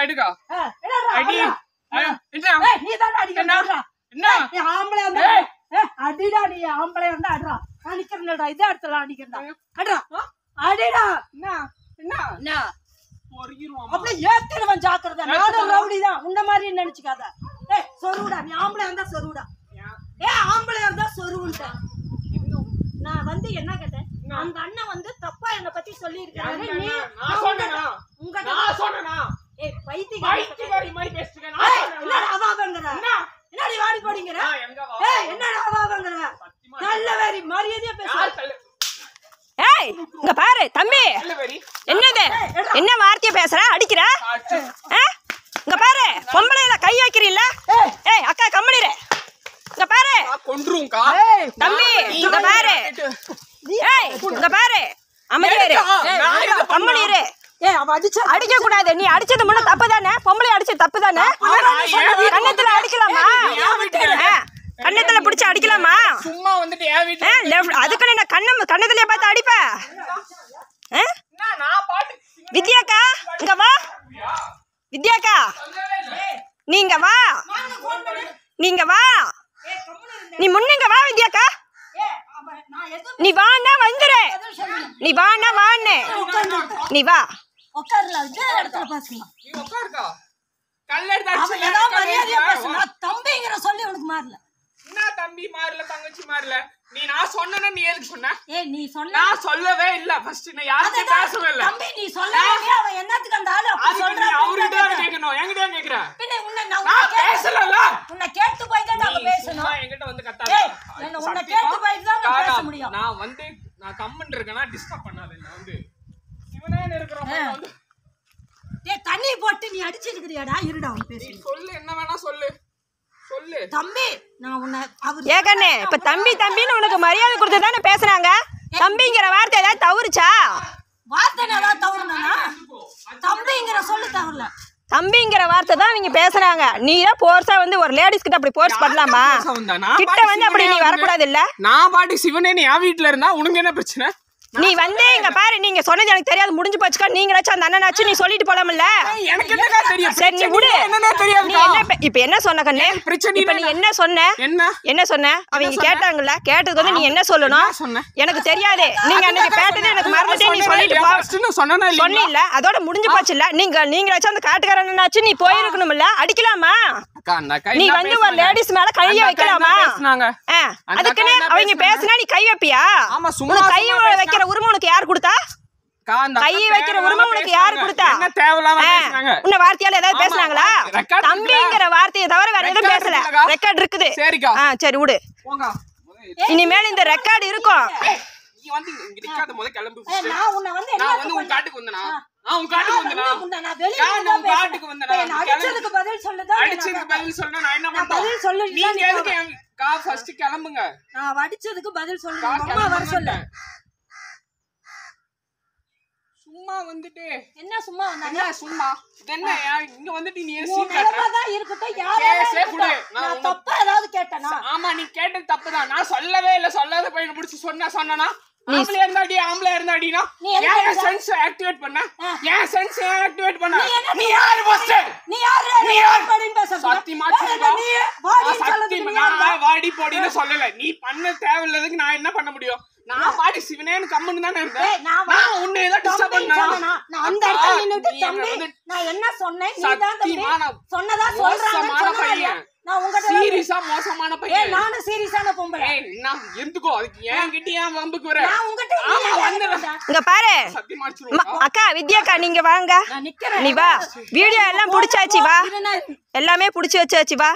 எடுக்கா அடி நீ தான் அடிக்கறா என்ன நீ ஆம்பளை வந்து அடிடா நீ ஆம்பளை வந்து அடிடா நான் நிக்கிறேன்டா இதே இடத்துல அடிக்கறடா அடிடா அடிடா என்ன அப்படியே ஏத்திடுவன் ஜாக்கிரதை நானும் ரவுடி தான் உன்ன மாதிரி நினைச்சுக்காத சொருடா நீ ஆம்பளை இருந்தா சொருடா ஆம்பளை இருந்தா சொருவுன்ட்ட நான் வந்து என்ன கேட்டேன் அந்த அண்ணன் வந்து தப்பா என்ன பத்தி சொல்லி இருக்காரு நீ உங்க நான் சொன்னேனா பைத்தியக்காரி மாதிரி பேசுறீங்க என்னடா அவாங்கற என்னடி வாடி போடிங்கற என்னடா அவாங்கற நல்ல வேரி மரியாதையா பேசு இங்க பாரு தம்பி என்னது என்ன வார்த்தைய பேசுற அடிக்கிற இங்க பாரு பொம்பளையில கை வைக்கிறீல்ல அக்கா கம்மடிரே இங்க பாரு கொன்றும்கா தம்பி இங்க பாரு இங்க பாரு அமைதியாரு கம்மடிரே அடிக்க கூடாது நீ அடிச்சது முன்ன தப்புதானே பொம்பளை அடிச்சது தப்புதானே கண்ணத்துல அடிக்கலாமா கண்ணத்துல பிடிச்சு அடிக்கலாமா சும்மா வந்துட்டு ஏன் வீட்ல அதுக்கு நான் கண்ணத்துல பார்த்து அடிப்ப வித்யாக்கா இங்க வா வித்யாக்கா நீங்க வா நீ முன்னுங்க வா வித்யாக்கா நீ வான்னா வந்துரு நீ வான்னா வான்னு நீ வா உட்கார்ல அதே இடத்துல பேசுங்க நீ உட்காருக்கா கல்ல எடுத்து அவன் ஏதோ மரியாதையா பேசுனா தம்பிங்கற சொல்லி உனக்கு மாறல என்ன தம்பி மாறல தங்கச்சி மாறல நீ நான் சொன்னேன்னா நீ எதுக்கு சொன்ன நீ சொன்ன நான் சொல்லவே இல்ல ஃபர்ஸ்ட் நான் யார்கிட்ட பேசவே இல்ல தம்பி நீ சொல்லவே அவன் என்னத்துக்கு அந்த ஆளு அப்படி சொல்றான் அவர்கிட்ட கேக்கணும் என்கிட்ட கேக்குற பின்ன உன்னை நான் பேசலல உன்னை கேட்டு போய் தான் நாங்க பேசணும் என்கிட்ட வந்து கத்தாத உன்னை கேட்டு போய் தான் நான் பேச முடியும் நான் கம்மன் இருக்கேனா டிஸ்டர்ப் பண்ணாத நான் வந்து இவனே இருக்கறப்ப வந்து தண்ணி போட்டு நீ அடிச்சிருக்கிறியாடா இருடா அவன் பேசு சொல்லு என்ன வேணா சொல்லு தம்பி நான் உன்னை ஏகண்ணே இப்ப தம்பின்னு உனக்கு மரியாதை கொடுத்து தானே பேசுறாங்க தம்பிங்கிற வார்த்தை ஏதாவது தவறுச்சா வார்த்தை ஏதாவது தவறுனா தம்பிங்கிற சொல்லு தவறல தம்பிங்கிற வார்த்தை தான் நீங்க பேசுறாங்க நீ தான் போர்ஸா வந்து ஒரு லேடிஸ் கிட்ட அப்படி போர்ஸ் பண்ணலாமா கிட்ட வந்து அப்படி நீ வரக்கூடாது இல்ல நான் பாட்டி சிவனே நீ என் வீட்டுல இருந்தா உனக்கு என்ன பிரச்சனை நீ வந்து இங்க பாரு நீங்க சொன்னது எனக்கு தெரியாது முடிஞ்சு போச்சுக்கா நீங்களாச்சும் அந்த அண்ணனாச்சும் நீ சொல்லிட்டு போலாம்ல எனக்கு என்னடா தெரியும் சரி நீ விடு என்னடா தெரியாது இப்ப என்ன சொன்ன கண்ணே இப்ப நீ என்ன சொன்ன என்ன சொன்ன அவங்க கேட்டாங்கல்ல கேட்டதுக்கு வந்து நீ என்ன சொல்லணும் எனக்கு தெரியாது நீங்க அன்னைக்கு கேட்டது எனக்கு மறந்துட்டே நீ சொல்லிட்டு போ சொன்னீல்ல அதோட முடிஞ்சு போச்சு இல்ல நீங்களாச்சும் அந்த காட்டுக்காரனாச்சும் நீ போயிருக்கணும்ல அடிக்கலாமா நீ வந்து ஒரு லேடிஸ் மேல கைய வைக்கலாமா அதுக்குன்னு அவங்க பேசினா நீ கை வைப்பியா கை வைக்கிற உரிமை உனக்கு யார் கொடுத்தா கை வைக்கிற உரிமை உனக்கு யாரு கொடுத்தா உன்ன வார்த்தையால ஏதாவது பேசுனாங்களா தம்பிங்கிற வார்த்தையை தவிர வேற எதுவும் பேசல ரெக்கார்ட் இருக்குது சரி விடு இனிமேல் இந்த ரெக்கார்டு இருக்கும் சும்மா வந்துட்டு என்ன சும்மா என்ன சும்மா என்ன இங்க வந்துட்டு நீ தான் இருக்கட்டும் யாரே கூட நான் தப்பா ஏதாவது கேட்டனா ஆமா நீ கேட்டது தப்புதான் நான் சொல்லவே இல்ல சொல்லாத பையனை பிடிச்சு சொன்னனா ஆம்பளை இருந்தாடினா ஏன் சென்ஸ் ஆக்டிவேட் பண்ண ஏன் சென்ஸ் ஆக்டிவேட் பண்ண நீ யாரு ஃபர்ஸ்ட் நீ யாரு படின்னு பேச சத்தியமா வாடி போடின்னு சொல்லல நீ பண்ண தேவையில்லதுக்கு நான் என்ன பண்ண முடியும் நான் பாடி சிவனேன்னு கம்முன்னு தானே இருந்தேன் நான் உன்னை ஏதோ டிஸ்டர்ப் பண்ணா நான் அந்த இடத்துல நின்னுட்டு தம்பி நான் என்ன சொன்னேன் நீ தான் தம்பி சொன்னதா சொல்றாங்க நான் உங்க சீரியஸா மோசமான பையன் நானும் சீரியஸான பொம்பளை நான் எந்துக்கோ அதுக்கு ஏன் கிட்ட ஏன் வம்புக்கு வர நான் உங்ககிட்ட இங்க பாரு சத்தியமா அடிச்சிருவேன் அக்கா வித்யாக்கா நீங்க வாங்க நான் நிக்கிறேன் நீ வா வீடியோ எல்லாம் புடிச்சாச்சு வா எல்லாமே புடிச்சு வச்சாச்சு வா